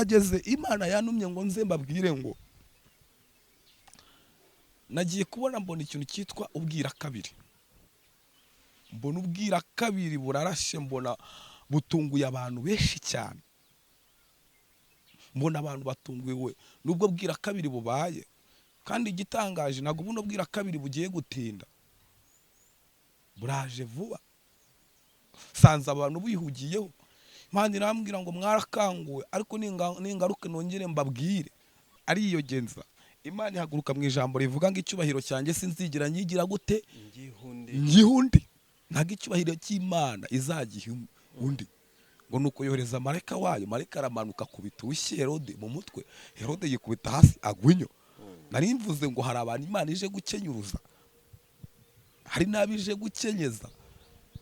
ageze Imana yantumye ngo nze mbabwire ngo nagiye kubona mbona ikintu cyitwa ubwira kabiri. Mbona ubwira kabiri burarashe, mbona butunguye abantu benshi cyane. Mbona abantu batunguwe nubwo bwira kabiri bubaye, kandi igitangaje ntabwo buno bwira kabiri bugiye gutinda, buraje vuba. Sanze abantu bihugiyeho, Imana irambwira ngo mwarakanguwe, ariko ningaruke nongere mbabwire ariyogenza. Imana ihaguruka mu ijambo rivuga ngo icyubahiro cyanjye sinzigira nyigira gute ngihundi. Ntabwo icyubahiro cy'Imana izagiha undi, ngo nuko yohereza marayika wayo, marayika aramanuka akubita uw'ishyi Herode mu mutwe, Herode yikubita hasi agwa inyo. Nari mvuze ngo hari abantu Imana ije gukenyuruza, hari n'abije gukenyeza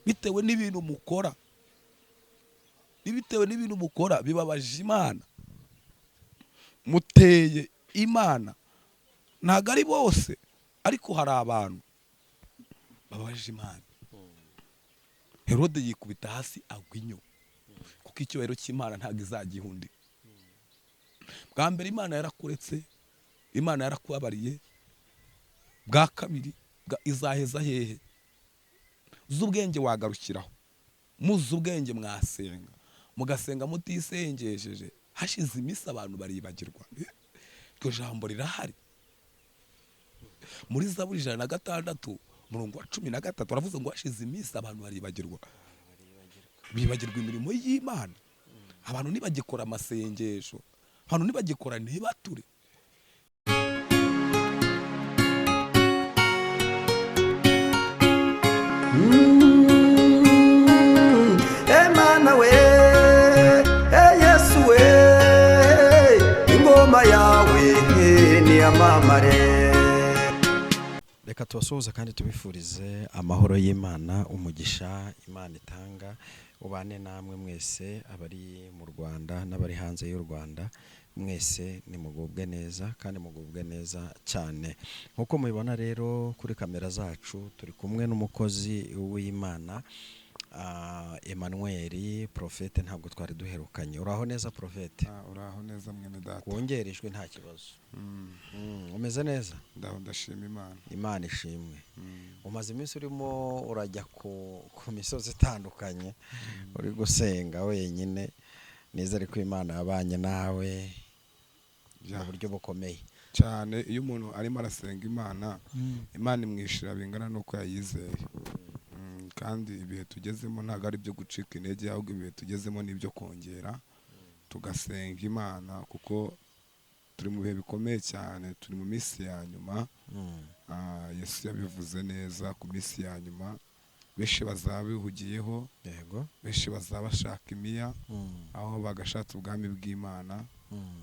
bitewe n'ibintu mukora, bitewe n'ibintu mukora bibabaje Imana, muteye Imana. Ntabwo ari bose, ariko hari abantu babaje Imana. Herode yikubita hasi agwa inyo, kuko icyubahiro cy'Imana ntabwo izagiha undi. Bwa mbere Imana yarakuretse, Imana yarakubabariye. Bwa kabiri izaheza hehe? Z'ubwenge wagarukiraho, muzi ubwenge mwasenga, mugasenga mutisengesheje, hashize iminsi abantu baribagirwa. Iryo jambo rirahari muri Zaburi 106 umurongo wa 13, aravuze ngo hashize iminsi abantu baribagirwa, bibagirwa imirimo y'Imana. Abantu nibagikora amasengesho, abantu nibagikora ntibature. Emana we, Yesu we, ingoma yawe ni amamare. Reka tubasuhuze kandi tubifurize amahoro y'Imana, umugisha Imana itanga ubane namwe mwese, abari mu Rwanda n'abari hanze y'u Rwanda. Mwese nimugubwe neza kandi mugubwe neza cyane. Nkuko mubibona rero kuri kamera zacu, turi kumwe n'umukozi w'Imana, Emmanuel Prophete. Ntabwo twari duherukanye. Uraho neza Prophete? Uraho neza mwene data. Wongerejwe nta kibazo. Umeze neza? Ndashima Imana. Imana ishimwe. Umaze iminsi urimo urajya ku misozi itandukanye, uri gusenga wenyine. Nizere ko Imana yabanye nawe mu buryo bukomeye cyane. Iyo umuntu arimo arasenga Imana, Imana imwishira bingana nuko yayizeye. Kandi ibihe tugezemo ntabwo ari byo gucika intege, ahubwo ibihe tugezemo n'ibyo kongera tugasenga Imana, kuko turi mu bihe bikomeye cyane. Turi mu minsi ya nyuma. Yesu yabivuze neza, ku minsi ya nyuma benshi bazaba bihugiyeho, yego, benshi bazaba bashaka imiya, aho bagashatse ubwami bw'Imana.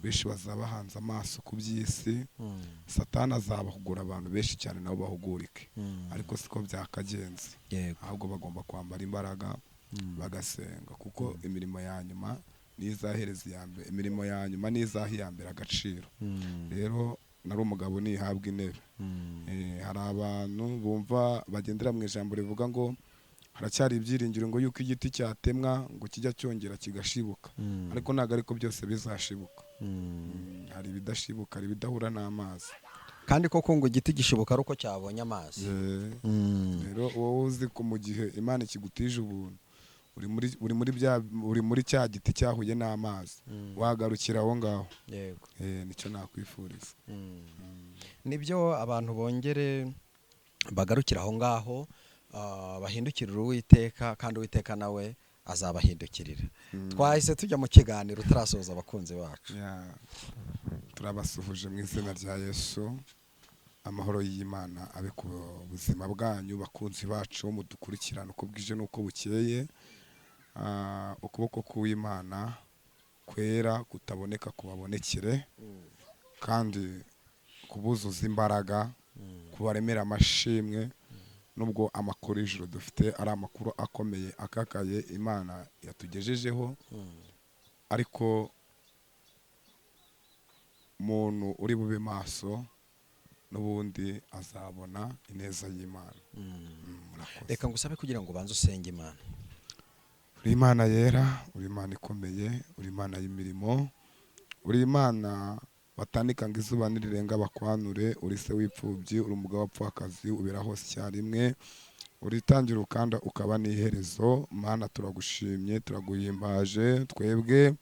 Benshi bazaba bahanze amaso ku by'isi. Satani azabahugura abantu benshi cyane nabo bahugurike, ariko siko byakagenze. Ahubwo bagomba kwambara imbaraga bagasenga, kuko imirimo ya nyuma nizahereza iya mbere, imirimo ya nyuma nizaha iya mbere agaciro. Rero nari umugabo nihabwa intebe. Hari abantu bumva bagendera mu ijambo rivuga ngo haracyari ibyiringiro ngo yuko igiti cyatemwa ngo kijya cyongera kigashibuka, ariko ntabwo ariko byose bizashibuka. Hari ibidashibuka, hari ibidahura n'amazi. kandi koko ngo igiti gishibuka ari uko cyabonye amazi. Rero wowe uzi ko mu gihe Imana ikigutije ubuntu, uri muri cya giti cyahuye n'amazi, wagarukira aho ngaho. Yego. Nicyo nakwifuriza. Nibyo abantu bongere bagarukira aho ngaho, bahindukirira Uwiteka, kandi Uwiteka nawe azabahindukirira. Twahise tujya mu kiganiro turasoza abakunzi bacu. Turabasuhuje mu izina rya Yesu. Amahoro y'Imana abe ku buzima bwanyu, bakunzi bacu mudukurikirana uko bwije n'uko bukeye. Ukuboko k'Imana kwera kutaboneka kubabonekere, kandi kubuzuza imbaraga, kubaremera amashimwe. Nubwo amakuru y'ijuru dufite ari amakuru akomeye akakaye Imana yatugejejeho, ariko umuntu uri bube maso n'ubundi azabona ineza y'Imana. Reka ngusabe kugira ngo ubanze usenge Imana. Uri Imana yera, uri Imana ikomeye, uri Imana y'imirimo, uri imana batanika ngo izuba nirirenga bakwanure, uri se w'ipfubyi, uri umugabo w'apfakazi, ubera hose icyarimwe, uri itangira ukanda ukaba n'iherezo. Mana turagushimye turaguhimbaje, twebwe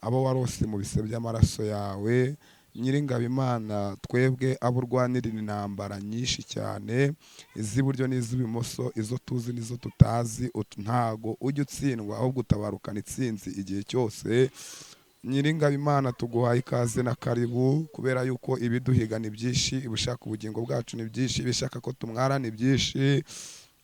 abo warose mu bise by'amaraso yawe Nyiringabo Imana, twebwe abo urwanirira intambara nyinshi cyane, iz'iburyo n'iz'ibumoso, izo tuzi n'izo tutazi, ntago ujya utsindwa ahubwo utabarukana itsinzi igihe cyose. Nyiringabo Imana, tuguhaye ikaze na karibu, kubera yuko ibiduhiga ni byinshi, ibishaka ubugingo bwacu ni byinshi, ibishaka ko tumwara ni byinshi,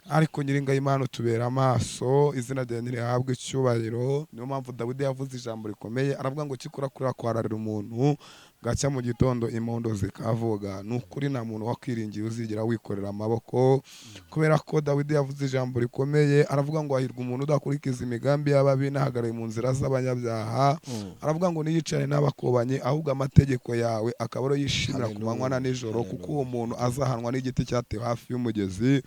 ariko Nyiringabo Imana utubera amaso, izina ryawe nirihabwe icyubahiro. Niyo mpamvu Dawidi yavuze ijambo rikomeye, aravuga ngo kikura kurira kwararira umuntu, gacya mu gitondo impondo zikavuga. Ni ukuri nta muntu wakwiringiye uzigera wikorera amaboko, kubera ko Dawidi yavuze ijambo rikomeye, aravuga ngo hahirwa umuntu udakurikiza imigambi y'ababi, n'ahagaraye mu nzira z'abanyabyaha. Aravuga ngo niyicare n'abakobanyi, ahubwo amategeko yawe akaba ariyo yishimira ku manywa na nijoro, kuko uwo muntu azahanwa n'igiti cyatewe hafi y'umugezi.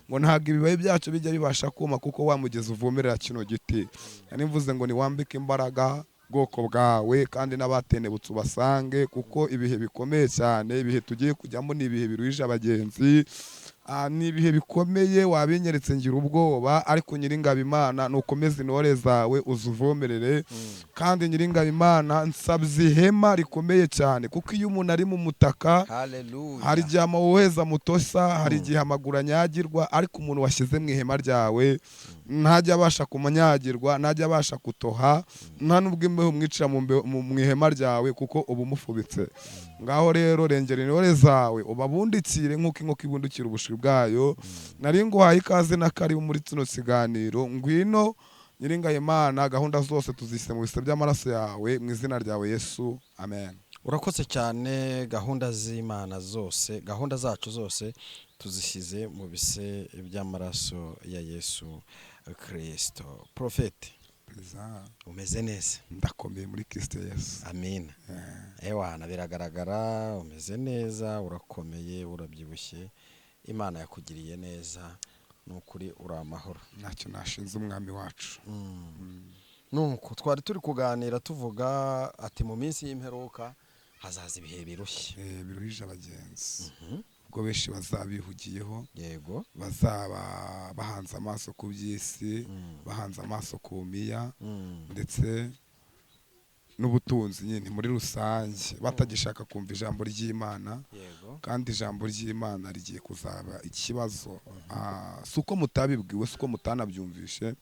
Ngo ntabwo ibibabi byacu bijya bibasha kuma, kuko wa mugezi uvomerera kino giti. Yanivuze ngo niwambike imbaraga bwoko bwawe, kandi n'abatenebutse ubasange, kuko ibihe bikomeye cyane, ibihe tugiye kujyamo ni ibihe biruhije abagenzi, ni ibihe bikomeye. Wabinyeretse ngira ubwoba, ariko Nyiringabo Imana nukomeze intore zawe uzuvomerere. Kandi Nyiringabo Imana, nsabye ihema rikomeye cyane, kuko iyo umuntu ari mu mutaka hari igihe amawuheza mutosa, hari igihe amaguru anyagirwa, ariko umuntu washyize mu ihema ryawe ntajya abasha kumanyagirwa, ntajya abasha gutoha, nta n'ubwo imbeho umwicira mu ihema ryawe, kuko uba umufubitse. Ngaho rero rengera intore zawe ubabundikire nk'uko inkoko ibundikira ubushwi bwayo. Nari nguhaye ikaze na karibu muri kino kiganiro. Ngwino Nyiringabo Imana, gahunda zose tuzise mu bise by'amaraso yawe, mu izina ryawe Yesu, amen. Urakoze cyane. Gahunda z'Imana zose, gahunda zacu zose tuzishyize mu bise by'amaraso ya Yesu Kristo. Profeti, umeze neza? Ndakomeye muri Kristo Yesu. Amen. Ewana, biragaragara umeze neza, urakomeye, urabyibushye, Imana yakugiriye neza, nukuri uri amahoro. Ntacyo nashinze umwami wacu. Nuko twari turi kuganira tuvuga ati mu minsi y'imperuka hazaza ibihe birushye, biruhije abagenzi. Ubwo benshi bazabihugiyeho, yego, bazaba bahanze amaso ku by'isi, bahanze amaso ku miya, ndetse n'ubutunzi nyine muri rusange, batagishaka kumva ijambo ry'Imana. Kandi ijambo ry'Imana rigiye kuzaba ikibazo, si uko mutabibwiwe, si uko mutanabyumvishe,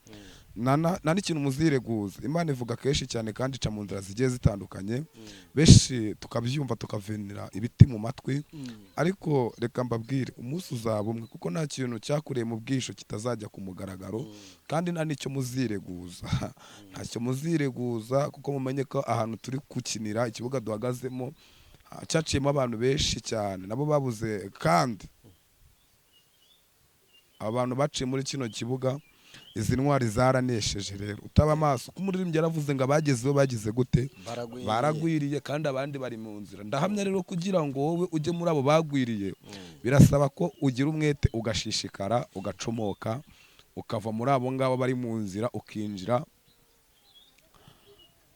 nta n'ikintu muzireguza. Imana ivuga kenshi cyane kandi ica mu nzira zigiye zitandukanye, benshi tukabyumva tukavinira ibiti mu matwi. Ariko reka mbabwire, umunsi uzaba umwe, kuko nta kintu cyakuriye mu bwisho kitazajya ku mugaragaro, kandi nta n'icyo muzireguza. Ntacyo muzireguza, kuko mumenye ko ahantu turi gukinira, ikibuga duhagazemo cyaciyemo abantu benshi cyane, nabo babuze. Kandi abantu baciye muri kino kibuga, izi ntwari zaranesheje. Rero utaba amaso, ko umuririmbyi yaravuze ngo abagezeho bagize gute? Baragwiriye, kandi abandi bari mu nzira. Ndahamya rero kugira ngo wowe ujye muri abo bagwiriye, birasaba ko ugira umwete, ugashishikara, ugacomoka, ukava muri abo ngabo bari mu nzira, ukinjira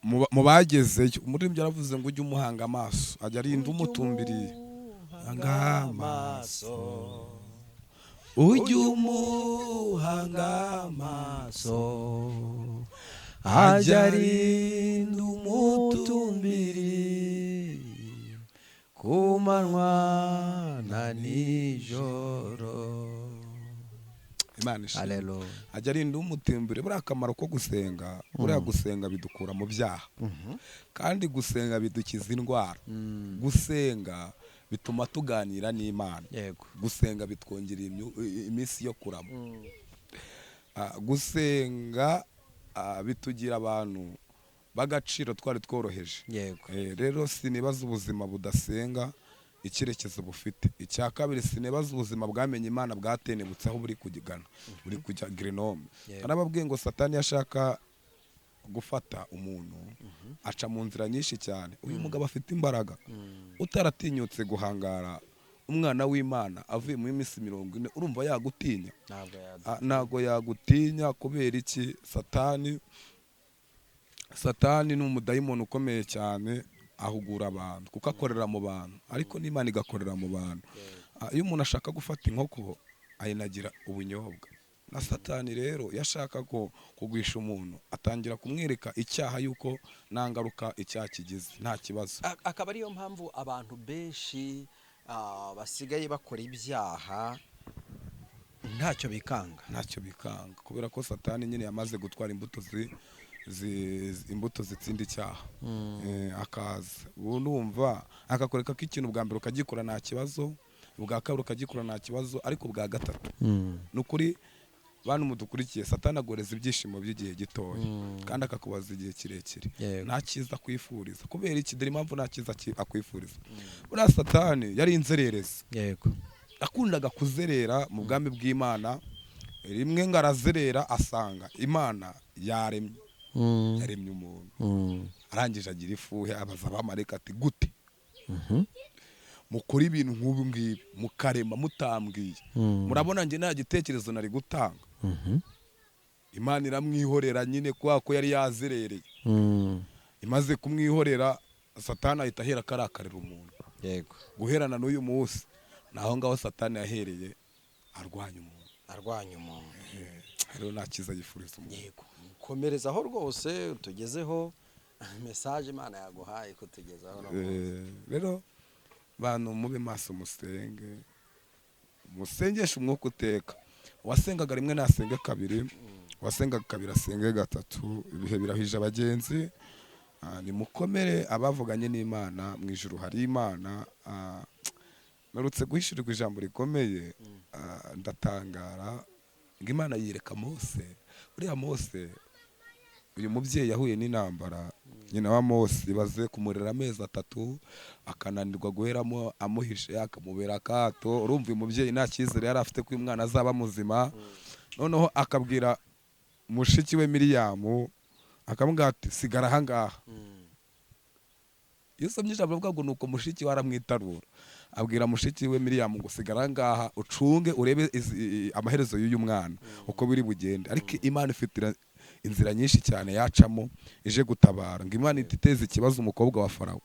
mu bagezeyo. Umuririmbyi yaravuze ngo ujye umuhanga amaso, ajya arinda umutumbiriye. Hanga amaso, ujye umuhanga amaso, ajya arinda umutumbiri ku manywa na nijoro. Imana ishimwe. Ajya arinda umutumbiri. Buriya akamaro ko gusenga, buriya gusenga bidukura mu byaha, kandi gusenga bidukiza indwara. Gusenga bituma tuganira n'Imana. Gusenga bitwongerera iminsi yo kurama. Gusenga bitugira abantu b'agaciro twari tworoheje. Rero sinibaza ubuzima budasenga icyerekezo bufite. Icya kabiri, sinibaza ubuzima bwamenye Imana bwatenebutse aho buri kugigana, buri kujya Grenome. Arababwiye ngo Satani yashaka gufata umuntu, aca mu nzira nyinshi cyane. Uyu mugabo afite imbaraga, utaratinyutse guhangara umwana w'Imana avuye mu minsi 40, urumva yagutinya? Ntago yagutinya. Kubera iki? Satani ni umudayimoni ukomeye cyane, ahugura abantu kuko akorera mu bantu ariko n'Imana igakorera mu bantu. Iyo umuntu ashaka gufata inkoko ayinagira ubunyobwa, na Satani rero iyo ashaka kugwisha umuntu atangira kumwereka icyaha yuko nta ngaruka icyaha kigize, nta kibazo. Akaba ariyo mpamvu abantu benshi basigaye bakora ibyaha ntacyo bikanga kubera ko Satani nyine yamaze gutwara imbuto zitsinda icyaha. Akaza numva akakwereka ko ikintu bwa mbere ukagikora nta kibazo, ubwa kabiri ukagikora nta kibazo, ariko ubwa gatatu ni ukuri bantu mudukurikiye, Satani agoreza ibyishimo by'igihe gitoya kandi akakubaza igihe kirekire. Nta cyiza akwifuriza. Kubera iki? Dore impamvu nta cyiza akwifuriza. Buriya Satani yari inzererezi, akundaga kuzerera mu bwami bw'Imana. Rimwe ngo arazerera asanga Imana yaremye umuntu, arangije agira ifuhe abaza abamarayika ati gute mukora ibintu nk'ubu ngibi mukarema mutambwiye? Murabona njye nta gitekerezo nari gutanga. Imana iramwihorera nyine kubera ko yari yazerereye. Imaze kumwihorera Satani ahita ahera karakarira umuntu. Guherana n'uyu munsi naho ngaho Satani yahereye arwanya umuntu. Rero nta cyiza yifuriza umuntu. Komerezaho rwose tugezeho message Imana yaguhaye kutugezaho. Rero bantu mube maso, musengeshe umwuka uteka. Uwasengaga rimwe nasenge kabiri, uwasengaga kabiri asenge gatatu. Ibihe birahije abagenzi. Nimukomere abavuganye n'Imana, mu ijuru hari Imana. Narutse guhishirirwa ijambo rikomeye, ndatangara ngo Imana yireka Mose. Buriya Mose, uyu mubyeyi yahuye n'intambara, nyina wa Mose ibaze kumurera amezi 3 akananirwa guheramo amuhishe, akamubera akato. Urumva uyu mubyeyi nta cyizere yari afite ko uyu mwana azaba muzima. Noneho akabwira mushiki we Miriyamu, akamubwira ati sigara aha ngaha. Iyo usomye ijambo rivuga ngo nuko mushiki we aramwitarura, abwira mushiki we Miriyamu ngo sigara aha ngaha ucunge urebe amaherezo y'uyu mwana uko biri bugende. Ariko Imana ifite inzira nyinshi cyane yacamo ije gutabara. Ngo Imana ititeze ikibazo umukobwa wa Farawo.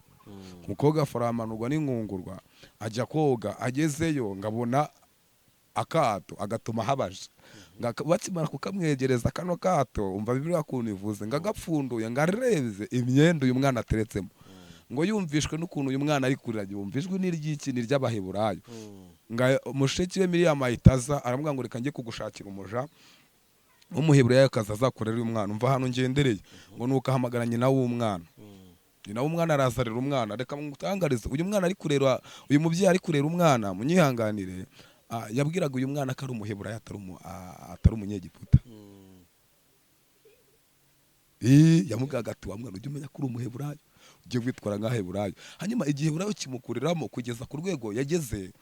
Umukobwa wa Farawo amanurwa n'inkungurwa, ajya koga, agezeyo ngabona akato, agatuma habaje. Bakimara kukamwegereza kano kato, umva Bibiliya ukuntu ivuze, ngo agapfunduye ngo arebye imyenda uyu mwana ateretsemo, ngo yumvishwe n'ukuntu uyu mwana ari kurira, yumvijwe n'iry'iki ry'Abaheburayo. Ngo mushiki we Miriyamu ahitaza aramubwira ngo reka njye kugushakira umuja w'Umuheburayo kaza azakorera uyu mwana. Umva hano ngendereye. Ngo nuko ahamagara nyina w'umwana. Nyina w'umwana arazarira umwana. Reka mutangarize uyu mwana ari kurera, uyu mubyeyi ari kurera umwana, munyihanganire. Yabwiraga uyu mwana ko ari Umuheburayo atari Umunyegiputa. Yamubwiraga ati wa mwana ujye umenya ko uri Umuheburayo, ujye witwara nk'Aheburayo. Hanyuma Igiheburayo kimukuriramo kugeza ku rwego yageze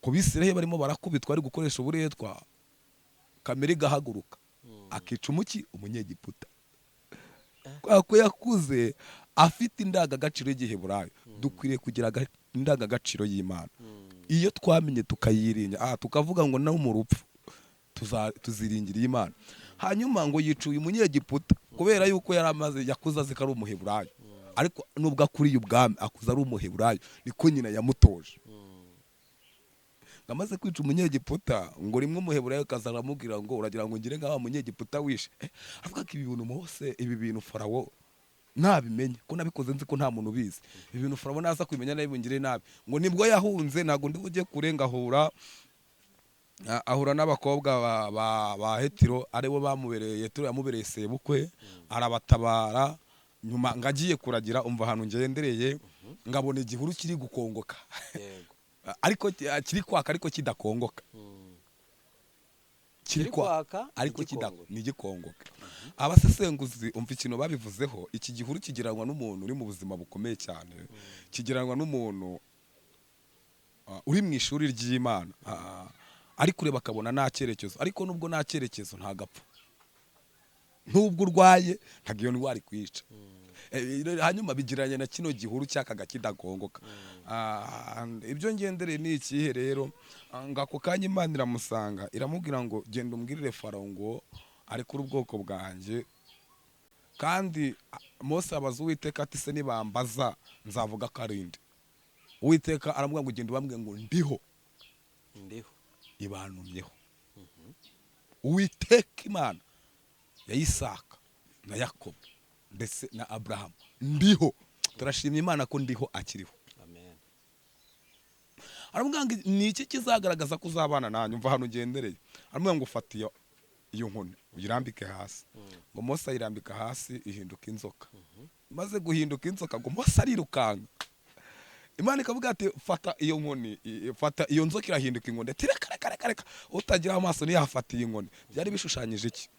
ku Bisirayeli barimo barakubitwa ari gukoresha uburetwa, kamere igahaguruka akica Umunyegiputa. Ko yakuze afite indangagaciro y'Igiheburayo. Dukwiriye kugira indangagaciro y'Imana. Iyo twamenye tukayirinda, tukavuga ngo no mu rupfu tuziringira Imana. Hanyuma ngo yicuye Umunyegiputa kubera yuko yaramaze yakuza azi ko ari Umuheburayo. Ariko nubwo akuriye ubwami akuza ari Umuheburayo, niko nyina yamutoje. Ngamaze kwica Umunyegiputa, ngo rimwe Umuheburayo kaza aramubwira ngo uragira ngo ngire nka wa Munyegiputa wishe. Avuga ko ibi bintu Mose, ibi bintu Farawo ntabimenye, ko nabikoze nzi ko nta muntu ubizi. Ibi bintu Farawo naza kubimenya nabibungire nabi. Ngo nibwo yahunze, nago ndi bujye kurenga ahura n'abakobwa ba Hetiro, aribo bamubereye Yetiro yamubereye sebukwe, arabatabara. Nyuma ngagiye kuragira, umva hano ngendereye ngabona igihuru kiri gukongoka. Ariko kiri kwaka ariko kidakongoka. Kiri kwaka ariko kidakongoka. Abasesenguzi umva ikintu babivuzeho, iki gihuru kigiranwa n'umuntu uri mu buzima bukomeye cyane. Kigiranwa n'umuntu uri mu ishuri ry'Imana. Ari kureba akabona nta cyerekezo, ariko nubwo nta cyerekezo ntagapfa. Nubwo urwaye ntago iyo ndwara ikwica. Hanyuma bigiranye na kino gihuru cyakaga kidakongoka. Ibyo ngendere ni ikihe rero? Ngako kanya Imana iramusanga iramubwira ngo genda umbwirire Farawo ngo arekure ubwoko bwanjye kandi Mose abaza Uwiteka ati se nibambaza nzavuga ko ari nde. Uwiteka aramubwira ngo ugende ubambwe ngo ndiho ibantumyeho. Uwiteka Imana ya Isaka na Yakobo ndetse na Abrahamu ndiho. Turashimye Imana ko ndiho akiriho. Amen. Aramubwira ngo ni iki kizagaragaza ko uzabana nanjye, umva hano ugendereye. Aramubwira ngo ufate iyo nkoni uyirambike hasi. Ngo Mose ayirambika hasi ihinduka inzoka. Maze guhinduka inzoka ngo Mose arirukanka. Imana ikavuga ati fata iyo nkoni, fata iyo nzoka irahinduka inkoni. Ati reka utagira amaso ntiyafatiye inkoni. Byari bishushanyije iki?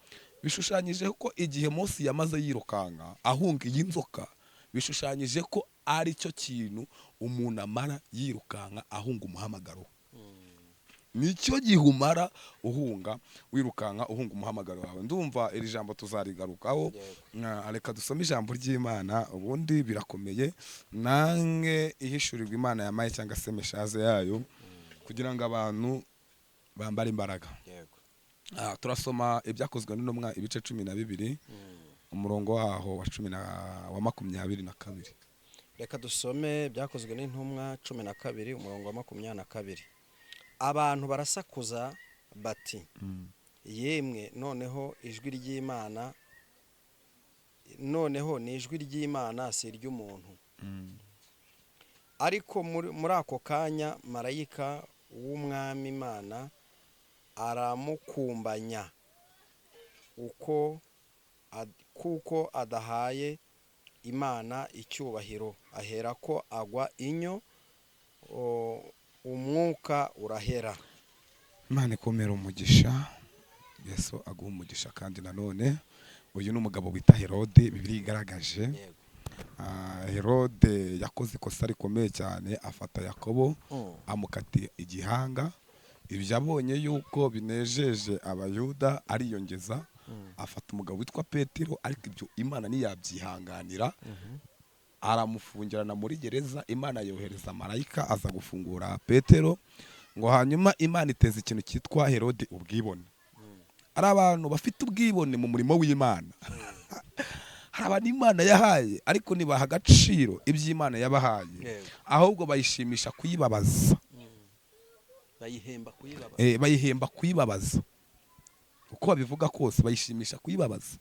Bishushanyije ko igihe Mose yamaze yirukanka ahunga iyi nzoka, bishushanyije ko ari cyo kintu umuntu amara yirukanka ahunga umuhamagaro. Nicyo gihe umara uhunga wirukanka uhunga umuhamagaro wawe. Ndumva iri jambo tuzarigarukaho. Reka dusome ijambo ry'Imana ubundi birakomeye. Nange ihishurirwa Imana yamaye cyangwa se meshaze yayo kugira ngo abantu bambare imbaraga. Turasoma ibyakozwe n'intumwa ibice 12 umurongo waho wa 22. Reka dusome byakozwe n'intumwa 12 umurongo wa 22. Abantu barasakuza bati yemwe noneho ni ijwi ry'Imana si iry'umuntu. Ariko muri ako kanya marayika w'umwami Imana aramukumbanya kuko adahaye Imana icyubahiro, ahera ko agwa inyo, umwuka urahera. Imana ikomera umugisha. Yesu aguha umugisha. Kandi nanone uyu ni umugabo bita Herode. Bibiri igaragaje Herode yakoze ikosa rikomeye cyane, afata Yakobo amukatiye igihanga. Ibyo abonye yuko binejeje abayuda ariyongeza, afata umugabo witwa Petero, ariko ibyo Imana ntiyabyihanganira, aramufungirana muri gereza. Imana yohereza marayika aza gufungura Petero, ngo hanyuma Imana iteza ikintu cyitwa Herode ubwibone. Ari abantu bafite ubwibone mu murimo w'Imana. Hari abantu Imana yahaye ariko ntibaha agaciro iby'Imana yabahaye, ahubwo bayishimisha kuyibabaza. Bayihemba kuyibabaza. Uko babivuga kose bayishimisha kuyibabaza.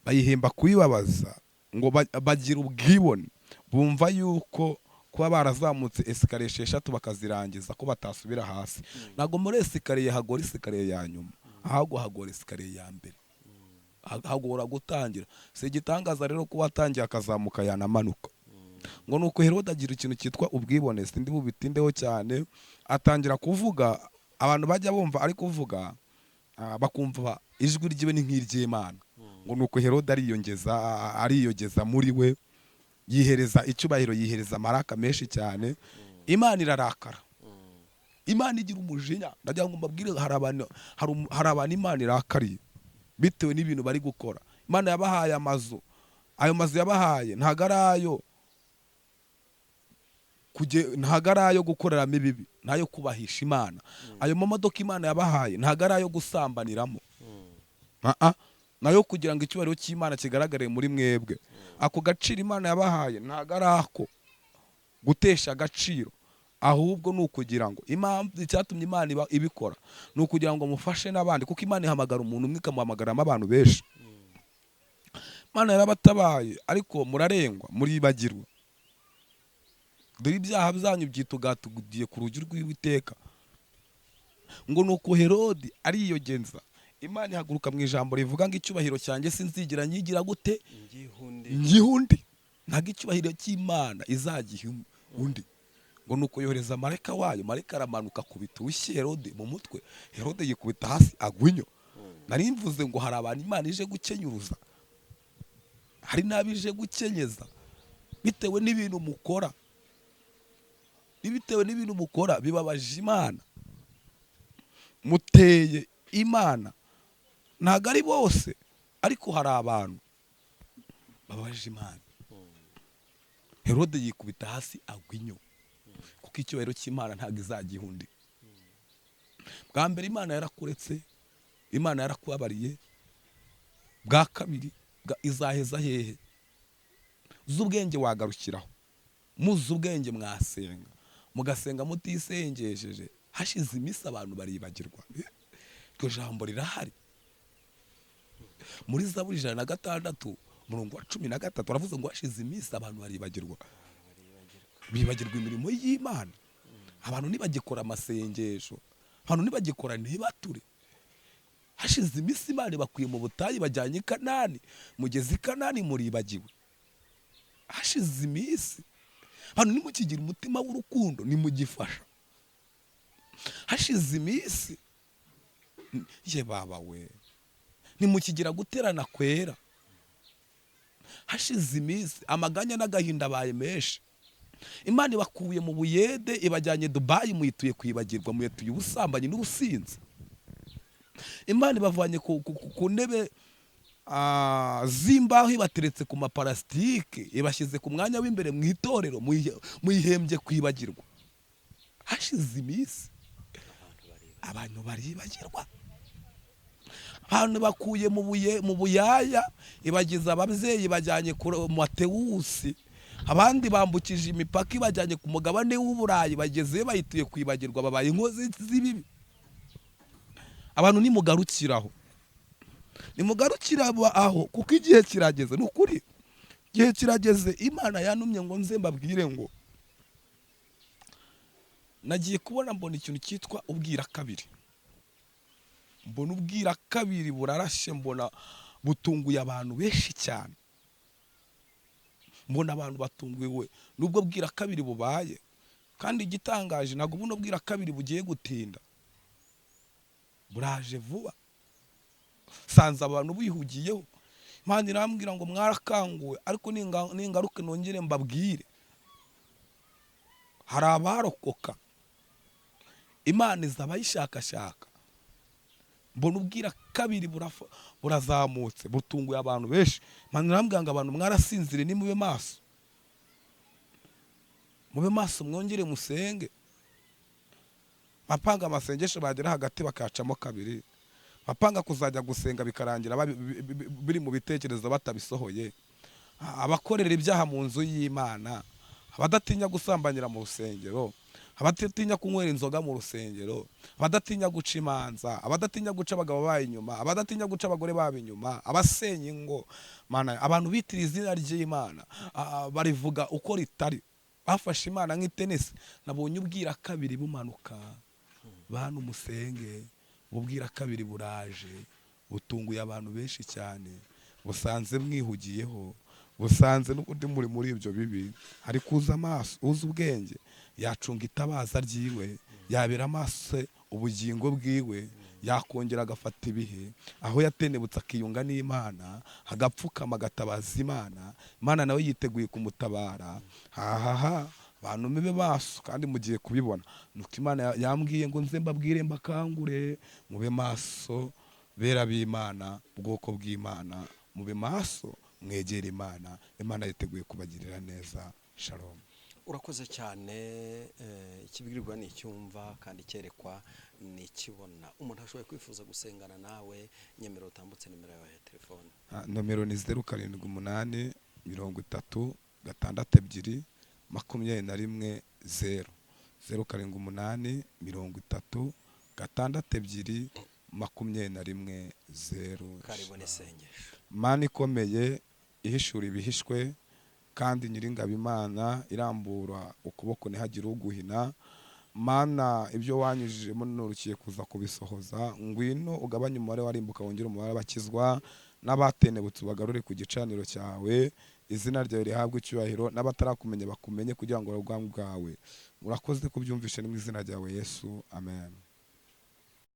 Bayihemba kuyibabaza ngo bagira ubwibone. Bumva yuko kuba barazamutse esikariye 6 bakazirangiza ko batasubira hasi. Nago muri esikariye hagora esikariye ya nyuma, ahubwo hagora esikariye ya mbere. Hagora gutangira. Si igitangaza rero kuba atangiye akazamuka yanamanuka. Ngo nuko Herode agira ikintu cyitwa ubwibone. Sindi bubitindeho cyane. Atangira kuvuga, abantu bajya bumva ari kuvuga bakumva ijwi ryiwe ni nk'iry'Imana. Ngo nuko Herode ariyogeza muri we, yihereza icyubahiro, yihereza maraka menshi cyane. Imana irarakara. Imana igira umujinya. Ndagira ngo mbabwire hari abantu Imana irakariye bitewe n'ibintu bari gukora. Imana yabahaye amazu. Ayo mazu yabahaye ntago ari ayo gukoreramo ibibi, nayo kubahisha Imana. Ayo mamodoka Imana yabahaye ntago ari ayo gusambaniramo, nayo kugira ngo icyubahiro cy'Imana kigaragare muri mwebwe. Ako gaciro Imana yabahaye ntago ari ako gutesha agaciro, ahubwo ni ukugira ngo impamvu icyatumye Imana ibikora ni ukugira ngo mufashe n'abandi, kuko Imana ihamagara umuntu umwe ikamuhamagaramo abantu benshi. Imana yarabatabaye ariko murarengwa, muribagirwa. Dore ibyaha byanyu byitugatugiye ku rugi rw'Uwiteka. Ngo nuko Herode ariyogeza. Imana ihaguruka mu ijambo rivuga ngo icyubahiro cyanjye sinzigira nyigira gute ngihundi. Ntago icyubahiro cy'Imana izagiha undi. Ngo nuko yohereza marayika wayo, marayika aramanuka kubita uwishye Herode mu mutwe. Herode yikubita hasi agwinyo. Nari mvuze ngo hari abantu Imana ije gukenyuruza, hari n'abije gukenyeza bitewe n'ibintu mukora. Bitewe n'ibintu mukora bibabaje Imana. Muteye Imana. Ntago ari bose, ariko hari abantu babaje Imana. Herode yikubita hasi agwinyo, kuko icyubahiro cy'Imana ntago izagihundi. Bwa mbere Imana yarakuretse, Imana yarakubabariye. Bwa kabiri izaheza hehe? Z'ubwenge wagarukiraho, muzi ubwenge mwasenga, mugasenga mutisengesheje, hashize iminsi abantu baribagirwa. Iryo jambo rirahari muri Zaburi 106 umurongo wa 13, aravuze ngo hashize iminsi abantu baribagirwa, bibagirwa imirimo y'Imana. Abantu ntibagikora amasengesho, abantu ntibagikora ntibature. Hashize iminsi Imana bakwiye mu butayu bajyanye i Kanani, mugeze i Kanani muribagiwe. Hashize iminsi abantu nimukigira umutima w'urukundo, nimugifasha. Hashize iminsi ye baba we, nimukigira guterana kwera. Hashize iminsi amaganya n'agahinda baye menshi. Imana ibakuye mu buyede ibajyanye Dubai, muyituye kwibagirwa, muyituye ubusambanyi n'ubusinzi. Imana ibavanye ku ntebe z'imbaho ibateretse ku maparasitike, ibashyize ku mwanya w'imbere mu itorero, muyihembye kwibagirwa. Hashize iminsi abantu baribagirwa. Abantu bakuye mu buyaya ibagize ababyeyi bajyanye ku Matewusi, abandi bambukije imipaka ibajyanye ku mugabane w'Uburayi, bagezeyo bayituye kwibagirwa, babaye inkozi z'ibibi. Abantu nimugarukiraho, nimugarukira aho, kuko igihe kirageze. Ni ukuri igihe kirageze. Imana yantumye ngo nze mbabwire ngo nagiye kubona mbona ikintu cyitwa ubwira kabiri. Mbona ubwira kabiri burarashe, mbona butunguye abantu benshi cyane. Mbona abantu batunguwe nubwo bwira kabiri bubaye, kandi igitangaje ntabwo buno bwira kabiri bugiye gutinda, buraje vuba. Sanze abantu bihugiyeho. Imana irambwira ngo mwarakanguwe, ariko ningaruke nongere mbabwire, hari abarokoka, Imana izabayishakashaka. Mbona ubwira kabiri burazamutse, butunguye abantu benshi. Imana irambwira ngo abantu mwarasinzire, ni mube maso, mube maso, mwongere musenge. Bapanga amasengesho bagera hagati bakacamo kabiri, bapanga kuzajya gusenga bikarangira biri mu bitekerezo batabisohoye. Abakorera ibyaha mu nzu y'Imana, abadatinya gusambanyira mu rusengero, abadatinya kunywera inzoga mu rusengero, abadatinya guca imanza, abadatinya guca abagabo bayo inyuma, abadatinya guca abagore babo inyuma, abasenya ingo. Mana, abantu bitira izina ry'Imana barivuga uko ritari, bafashe Imana nk'itenesi. Nabonye ubwira kabiri bumanuka. Bantu musenge, ubwira kabiri buraje, butunguye abantu benshi cyane, busanze mwihugiyeho, busanze n'ubundi muri ibyo bibi. Hari kuza amaso, uzi ubwenge yacunga itabaza ryiwe, yabera amaso ubugingo bwiwe, yakongera agafata ibihe aho yatenebutse akiyunga n'Imana, agapfukama agatabaza Imana. Imana nawe yiteguye kumutabara. Hahaha, abantu mube maso kandi mugiye kubibona. Nuko Imana yambwiye ngo nze mbabwire mbakangure, mube maso bera b'Imana, ubwoko bw'Imana, mube maso, mwegera Imana. Imana yiteguye kubagirira neza. Shalom. Urakoze cyane. Ikibwirwa ni icyumva kandi cyerekwa ni ikibona. Umuntu ashoboye kwifuza gusengana nawe, nyemero utambutse nimero yawe ya telefone. Nomero ni 078 30 62 21 0. 078 30 62 21 0. Karibu n'isengesho. Mana ikomeye ihishura ibihishwe, kandi nyiringabo Imana irambura ukuboko ntihagire uguhina. Mana, ibyo wanyujijemo nurukiye kuza kubisohoza. Ngwino ugabanye umubare warimbuka, wongere umubare abakizwa, n'abatenebutse ubagarure ku gicaniro cyawe. Izina ryawe rihabwe icyubahiro, n'abatarakumenya bakumenye, kugira ngo ubwami bwawe. Urakoze kubyumvisha mu izina ryawe Yesu. Amen.